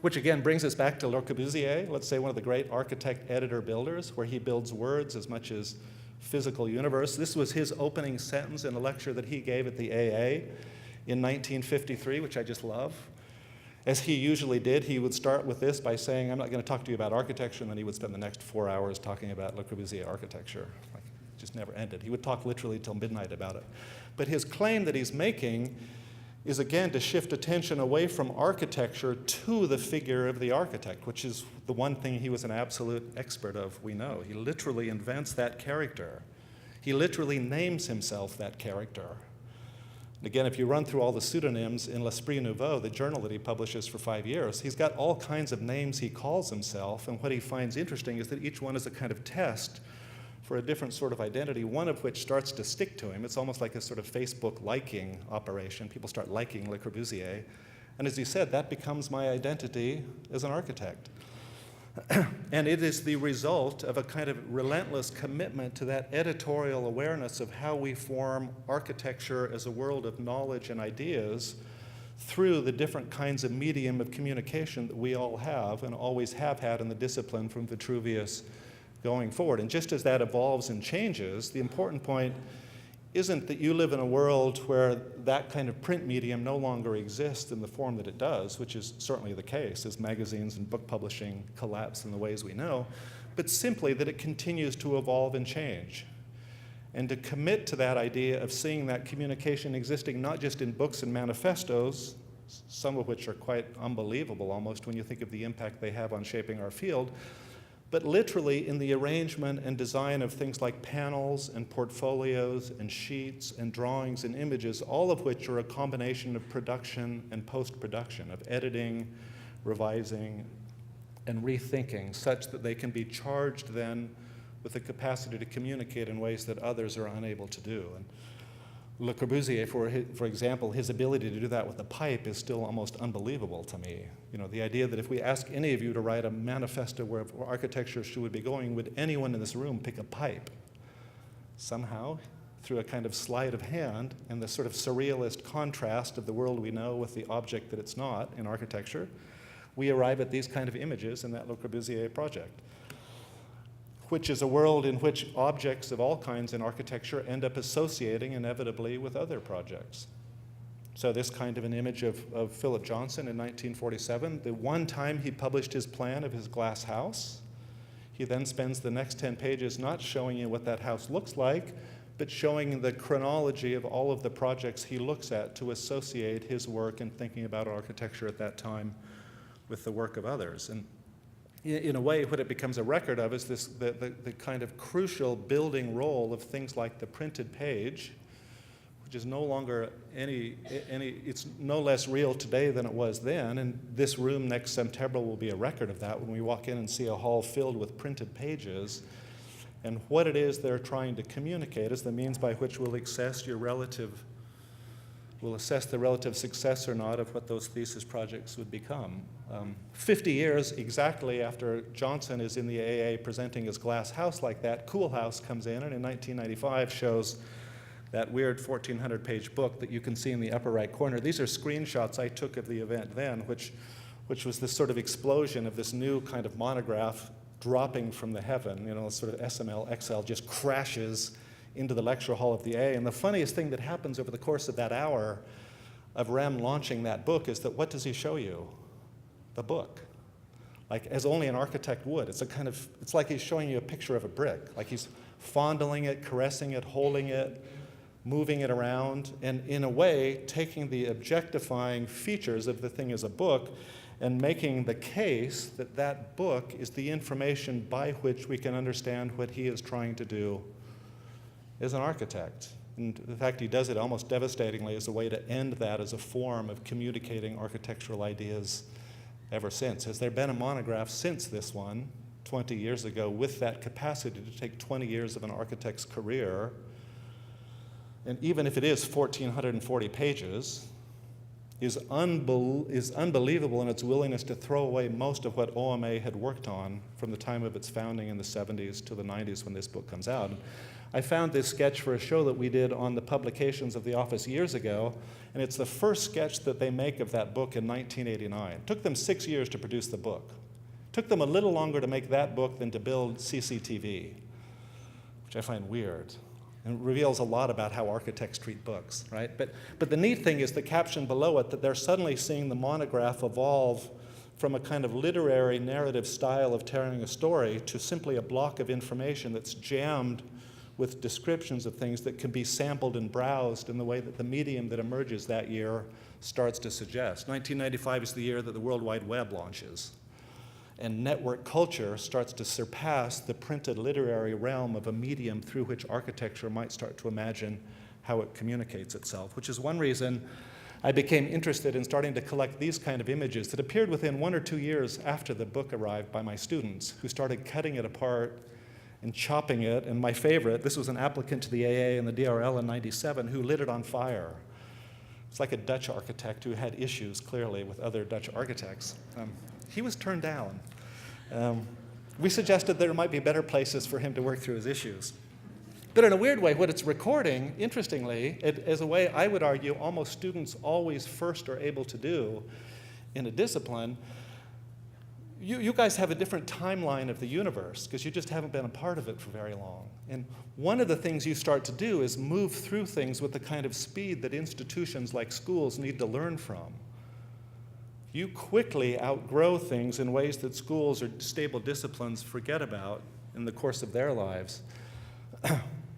Which again brings us back to Le Corbusier, let's say one of the great architect, editor, builders, where he builds words as much as physical universe. This was his opening sentence in a lecture that he gave at the AA in 1953, which I just love. As he usually did, he would start with this by saying, I'm not going to talk to you about architecture, and then he would spend the next 4 hours talking about Le Corbusier architecture. Like, it just never ended. He would talk literally till midnight about it. But his claim that he's making is, again, to shift attention away from architecture to the figure of the architect, which is the one thing he was an absolute expert of, we know. He literally invents that character. He literally names himself that character. Again, if you run through all the pseudonyms in L'Esprit Nouveau, the journal that he publishes for 5 years, he's got all kinds of names he calls himself, and what he finds interesting is that each one is a kind of test for a different sort of identity, one of which starts to stick to him. It's almost like a sort of Facebook liking operation. People start liking Le Corbusier. And as he said, that becomes my identity as an architect. And it is the result of a kind of relentless commitment to that editorial awareness of how we form architecture as a world of knowledge and ideas through the different kinds of medium of communication that we all have and always have had in the discipline from Vitruvius going forward. And just as that evolves and changes, the important point isn't that you live in a world where that kind of print medium no longer exists in the form that it does, which is certainly the case as magazines and book publishing collapse in the ways we know, but simply that it continues to evolve and change. And to commit to that idea of seeing that communication existing not just in books and manifestos, some of which are quite unbelievable almost when you think of the impact they have on shaping our field, but literally in the arrangement and design of things like panels and portfolios and sheets and drawings and images, all of which are a combination of production and post-production, of editing, revising, and rethinking, such that they can be charged then with the capacity to communicate in ways that others are unable to do. And Le Corbusier, for example, his ability to do that with a pipe is still almost unbelievable to me. You know, the idea that if we ask any of you to write a manifesto where architecture should be going, would anyone in this room pick a pipe? Somehow, through a kind of sleight of hand and the sort of surrealist contrast of the world we know with the object that it's not in architecture, we arrive at these kind of images in that Le Corbusier project, which is a world in which objects of all kinds in architecture end up associating inevitably with other projects. So this kind of an image of Philip Johnson in 1947, the one time he published his plan of his glass house, he then spends the next 10 pages not showing you what that house looks like, but showing the chronology of all of the projects he looks at to associate his work and thinking about architecture at that time with the work of others. And in a way, what it becomes a record of is the kind of crucial building role of things like the printed page, which is no longer it's no less real today than it was then. And this room next September will be a record of that when we walk in and see a hall filled with printed pages. And what it is they're trying to communicate is the means by which we'll assess the relative success or not of what those thesis projects would become. 50 years exactly after Johnson is in the AA presenting his glass house like that, Koolhaas comes in and in 1995 shows that weird 1,400-page book that you can see in the upper right corner. These are screenshots I took of the event then, which was this sort of explosion of this new kind of monograph dropping from the heaven, you know, sort of SML, XL just crashes into the lecture hall of the A. And the funniest thing that happens over the course of that hour of Rem launching that book is that what does he show you? The book. Like as only an architect would. It's like he's showing you a picture of a brick. Like he's fondling it, caressing it, holding it, moving it around, and in a way taking the objectifying features of the thing as a book and making the case that that book is the information by which we can understand what he is trying to do as an architect. And the fact he does it almost devastatingly as a way to end that as a form of communicating architectural ideas ever since. Has there been a monograph since this one, 20 years ago, with that capacity to take 20 years of an architect's career, and even if it is 1,440 pages, is unbelievable in its willingness to throw away most of what OMA had worked on from the time of its founding in the 70s to the 90s when this book comes out. I found this sketch for a show that we did on the publications of the office years ago, and it's the first sketch that they make of that book in 1989. It took them 6 years to produce the book. It took them a little longer to make that book than to build CCTV, which I find weird. And it reveals a lot about how architects treat books, right? But the neat thing is the caption below it, that they're suddenly seeing the monograph evolve from a kind of literary narrative style of telling a story to simply a block of information that's jammed with descriptions of things that can be sampled and browsed in the way that the medium that emerges that year starts to suggest. 1995 is the year that the World Wide Web launches. And network culture starts to surpass the printed literary realm of a medium through which architecture might start to imagine how it communicates itself, which is one reason I became interested in starting to collect these kind of images that appeared within 1 or 2 years after the book arrived by my students, who started cutting it apart and chopping it. And my favorite, this was an applicant to the AA and the DRL in '97 who lit it on fire. It's like a Dutch architect who had issues, clearly, with other Dutch architects. He was turned down. We suggested there might be better places for him to work through his issues. But in a weird way, what it's recording, interestingly, is a way I would argue almost students always first are able to do in a discipline. You guys have a different timeline of the universe because you just haven't been a part of it for very long. And one of the things you start to do is move through things with the kind of speed that institutions like schools need to learn from. You quickly outgrow things in ways that schools or stable disciplines forget about in the course of their lives.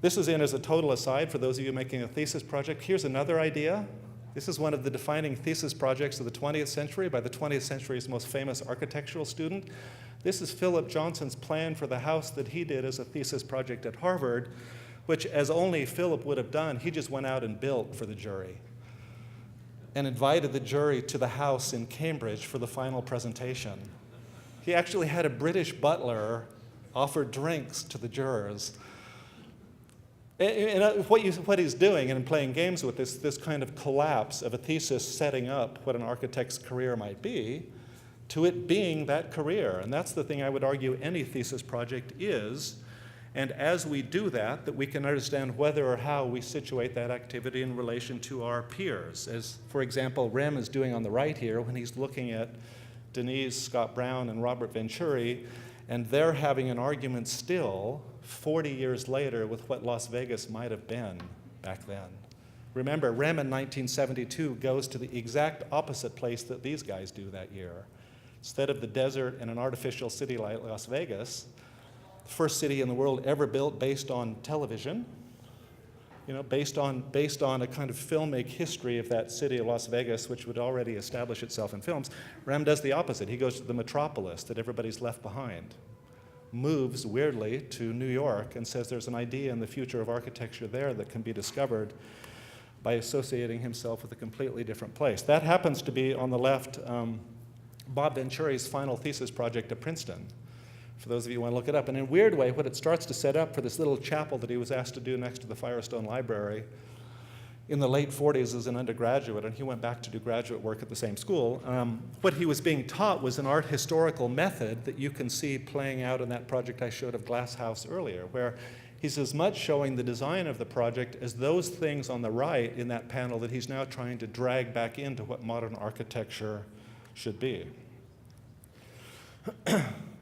This is in as a total aside for those of you making a thesis project. Here's another idea. This is one of the defining thesis projects of the 20th century by the 20th century's most famous architectural student. This is Philip Johnson's plan for the house that he did as a thesis project at Harvard, which, as only Philip would have done, he just went out and built for the jury and invited the jury to the house in Cambridge for the final presentation. He actually had a British butler offer drinks to the jurors. And what he's doing and playing games with this kind of collapse of a thesis setting up what an architect's career might be to it being that career. And that's the thing I would argue any thesis project is. And as we do that, that we can understand whether or how we situate that activity in relation to our peers. As, for example, Rem is doing on the right here when he's looking at Denise, Scott Brown, and Robert Venturi, and they're having an argument still 40 years later with what Las Vegas might have been back then. Remember, Rem in 1972 goes to the exact opposite place that these guys do that year. Instead of the desert and an artificial city like Las Vegas, the first city in the world ever built based on television, based on a kind of filmic history of that city of Las Vegas, which would already establish itself in films. Rem does the opposite. He goes to the metropolis that everybody's left behind, moves weirdly to New York and says there's an idea in the future of architecture there that can be discovered by associating himself with a completely different place. That happens to be, on the left, Bob Venturi's final thesis project at Princeton, for those of you who want to look it up. And in a weird way, what it starts to set up for this little chapel that he was asked to do next to the Firestone Library in the late 40s as an undergraduate, and he went back to do graduate work at the same school. What he was being taught was an art historical method that you can see playing out in that project I showed of Glass House earlier, where he's as much showing the design of the project as those things on the right in that panel that he's now trying to drag back into what modern architecture should be.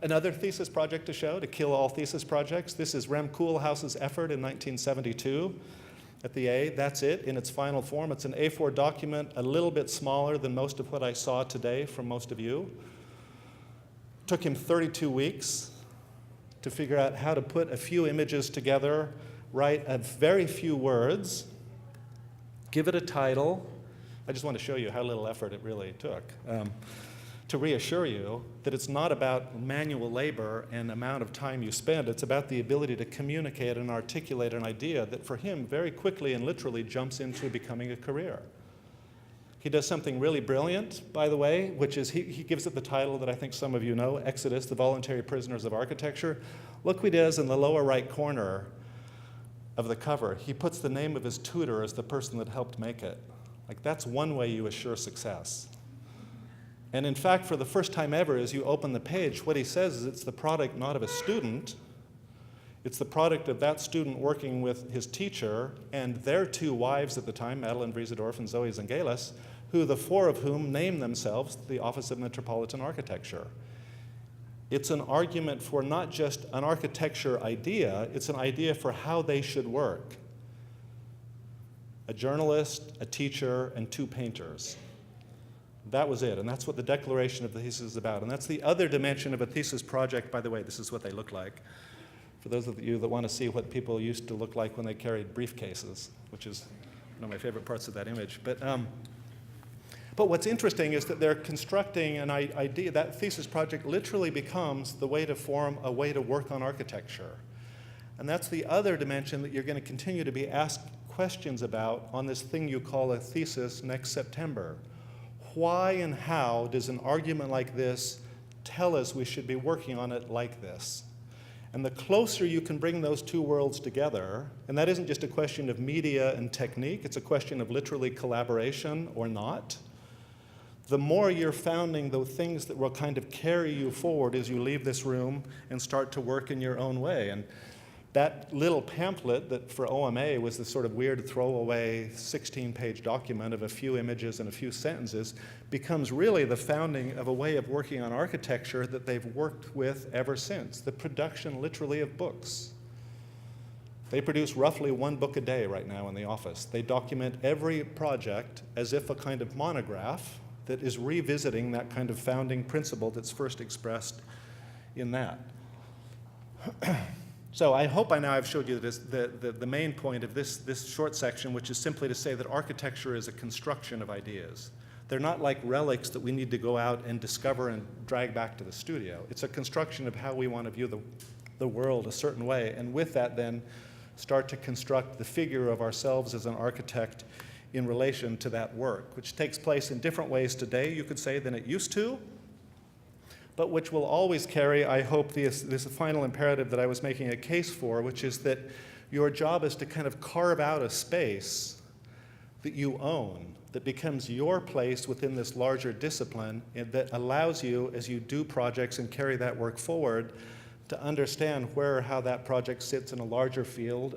Another thesis project to show, to kill all thesis projects. This is Rem Koolhaas's effort in 1972 at the A. That's it in its final form. It's an A4 document, a little bit smaller than most of what I saw today from most of you. Took him 32 weeks to figure out how to put a few images together, write a very few words, give it a title. I just want to show you how little effort it really took. To reassure you that it's not about manual labor and amount of time you spend, it's about the ability to communicate and articulate an idea that for him very quickly and literally jumps into becoming a career. He does something really brilliant, by the way, which is he gives it the title that I think some of you know, Exodus, the Voluntary Prisoners of Architecture. Look what he does in the lower right corner of the cover. He puts the name of his tutor as the person that helped make it. Like, that's one way you assure success. And in fact, for the first time ever, as you open the page, what he says is it's the product not of a student, it's the product of that student working with his teacher and their two wives at the time, Madeline Vriesendorf and Zoe Zengelis, who the four of whom named themselves the Office of Metropolitan Architecture. It's an argument for not just an architecture idea, it's an idea for how they should work. A journalist, a teacher, and two painters. That was it, and that's what the declaration of the thesis is about. And that's the other dimension of a thesis project. By the way, this is what they look like. For those of you that want to see what people used to look like when they carried briefcases, which is one of my favorite parts of that image. But what's interesting is that they're constructing an idea. That thesis project literally becomes the way to form a way to work on architecture. And that's the other dimension that you're going to continue to be asked questions about on this thing you call a thesis next September. Why and how does an argument like this tell us we should be working on it like this? And the closer you can bring those two worlds together, and that isn't just a question of media and technique, it's a question of literally collaboration or not, the more you're founding the things that will kind of carry you forward as you leave this room and start to work in your own way. And that little pamphlet that for OMA was this sort of weird throwaway 16-page document of a few images and a few sentences becomes really the founding of a way of working on architecture that they've worked with ever since, the production literally of books. They produce roughly one book a day right now in the office. They document every project as if a kind of monograph that is revisiting that kind of founding principle that's first expressed in that. So I hope by now I've showed you this, the main point of this short section, which is simply to say that architecture is a construction of ideas. They're not like relics that we need to go out and discover and drag back to the studio. It's a construction of how we want to view the world a certain way, and with that then start to construct the figure of ourselves as an architect in relation to that work, which takes place in different ways today, you could say, than it used to, but which will always carry, I hope, this final imperative that I was making a case for, which is that your job is to kind of carve out a space that you own, that becomes your place within this larger discipline, and that allows you, as you do projects and carry that work forward, to understand where or how that project sits in a larger field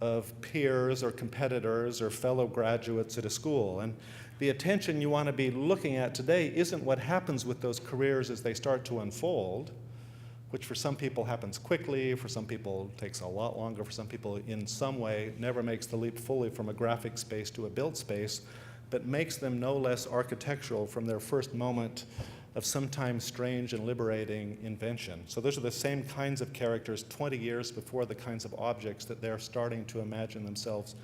of peers or competitors or fellow graduates at a school. And the attention you want to be looking at today isn't what happens with those careers as they start to unfold, which for some people happens quickly, for some people takes a lot longer, for some people in some way never makes the leap fully from a graphic space to a built space, but makes them no less architectural from their first moment of sometimes strange and liberating invention. So those are the same kinds of characters 20 years before the kinds of objects that they're starting to imagine themselves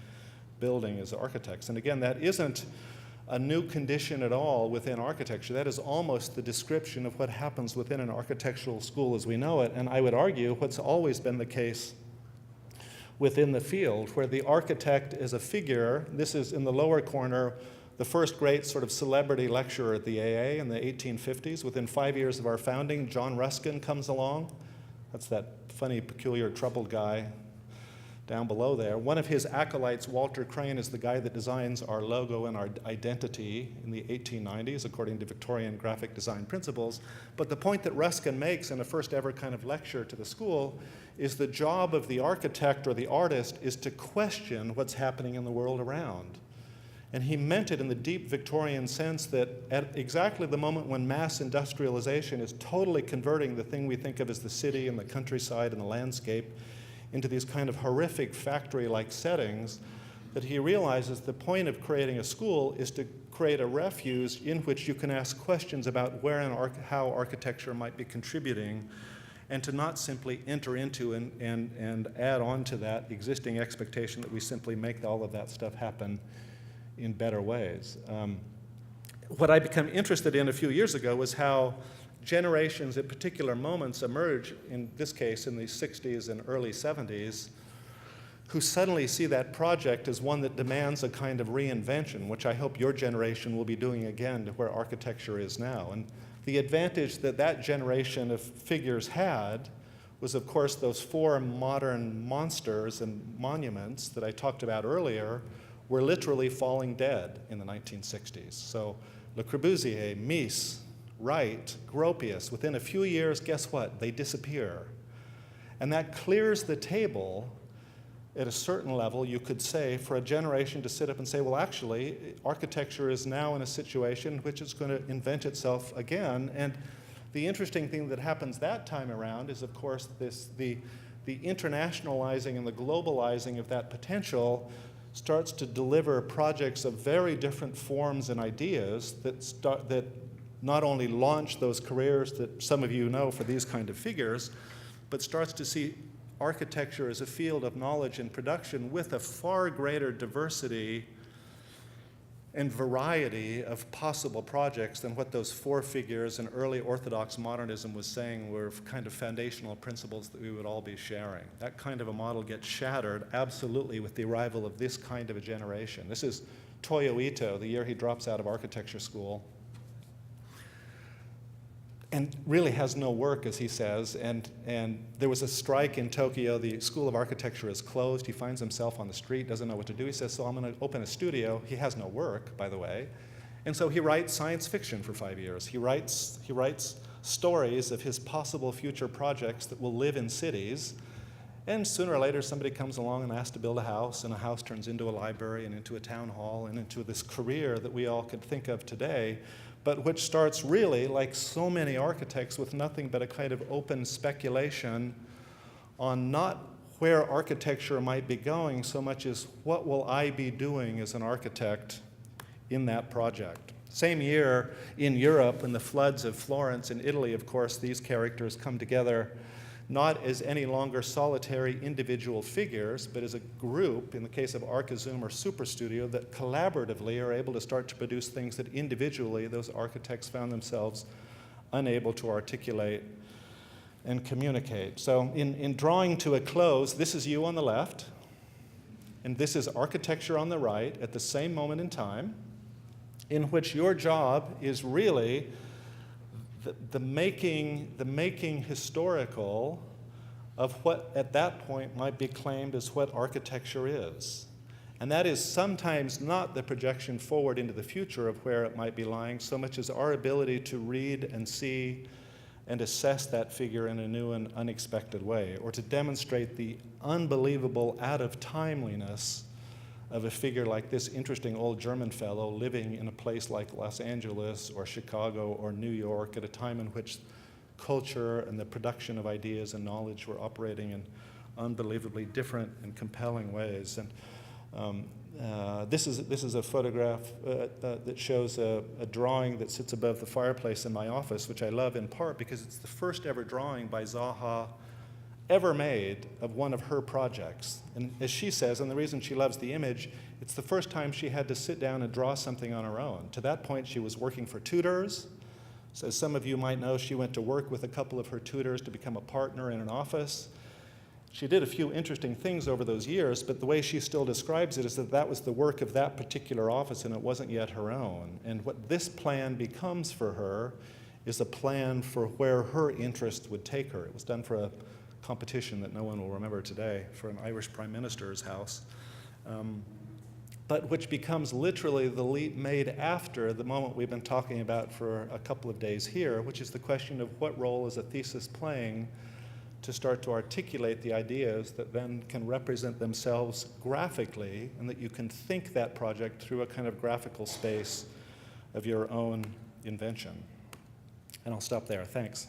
building as architects. And again, that isn't a new condition at all within architecture. That is almost the description of what happens within an architectural school as we know it, and I would argue what's always been the case within the field, where the architect is a figure. This is in the lower corner, the first great sort of celebrity lecturer at the AA in the 1850s. Within 5 years of our founding, John Ruskin comes along. That's that funny, peculiar, troubled guy down below there. One of his acolytes, Walter Crane, is the guy that designs our logo and our identity in the 1890s, according to Victorian graphic design principles. But the point that Ruskin makes in a first ever kind of lecture to the school is the job of the architect or the artist is to question what's happening in the world around. And he meant it in the deep Victorian sense that at exactly the moment when mass industrialization is totally converting the thing we think of as the city and the countryside and the landscape into these kind of horrific factory-like settings, that he realizes the point of creating a school is to create a refuge in which you can ask questions about where and how architecture might be contributing, and to not simply enter into and add on to that existing expectation that we simply make all of that stuff happen in better ways. What I became interested in a few years ago was how generations at particular moments emerge, in this case in the 60s and early 70s, who suddenly see that project as one that demands a kind of reinvention, which I hope your generation will be doing again to where architecture is now. And the advantage that that generation of figures had was, of course, those four modern monsters and monuments that I talked about earlier were literally falling dead in the 1960s. So Le Corbusier, Mies, Wright, Gropius, within a few years, guess what? They disappear. And that clears the table at a certain level, you could say, for a generation to sit up and say, well, actually, architecture is now in a situation in which it's going to invent itself again. And the interesting thing that happens that time around is, of course, the internationalizing and the globalizing of that potential starts to deliver projects of very different forms and ideas that not only launch those careers that some of you know for these kind of figures, but starts to see architecture as a field of knowledge and production with a far greater diversity and variety of possible projects than what those four figures in early Orthodox modernism was saying were kind of foundational principles that we would all be sharing. That kind of a model gets shattered absolutely with the arrival of this kind of a generation. This is Toyo Ito, the year he drops out of architecture school, and really has no work, as he says, and there was a strike in Tokyo. The School of Architecture is closed. He finds himself on the street, doesn't know what to do. He says, so I'm going to open a studio. He has no work, by the way. And so he writes science fiction for 5 years. He writes stories of his possible future projects that will live in cities. And sooner or later, somebody comes along and asks to build a house, and a house turns into a library and into a town hall and into this career that we all could think of today, but which starts really, like so many architects, with nothing but a kind of open speculation on not where architecture might be going so much as what will I be doing as an architect in that project. Same year in Europe, in the floods of Florence and Italy, of course, these characters come together not as any longer solitary individual figures, but as a group, in the case of Archizoom or Superstudio, that collaboratively are able to start to produce things that individually those architects found themselves unable to articulate and communicate. So in drawing to a close, this is you on the left, and this is architecture on the right at the same moment in time, in which your job is really the making historical of what at that point might be claimed as what architecture is. And that is sometimes not the projection forward into the future of where it might be lying, so much as our ability to read and see and assess that figure in a new and unexpected way, or to demonstrate the unbelievable out-of-timeliness of a figure like this interesting old German fellow living in a place like Los Angeles or Chicago or New York at a time in which culture and the production of ideas and knowledge were operating in unbelievably different and compelling ways. And this is a photograph that shows a drawing that sits above the fireplace in my office, which I love in part because it's the first ever drawing by Zaha ever made of one of her projects. And as she says, and the reason she loves the image, it's the first time she had to sit down and draw something on her own. To that point, she was working for tutors. So as some of you might know, she went to work with a couple of her tutors to become a partner in an office. She did a few interesting things over those years, but the way she still describes it is that that was the work of that particular office and it wasn't yet her own. And what this plan becomes for her is a plan for where her interest would take her. It was done for a competition that no one will remember today, for an Irish prime minister's house, but which becomes literally the leap made after the moment we've been talking about for a couple of days here, which is the question of what role is a thesis playing to start to articulate the ideas that then can represent themselves graphically, and that you can think that project through a kind of graphical space of your own invention. And I'll stop there. Thanks.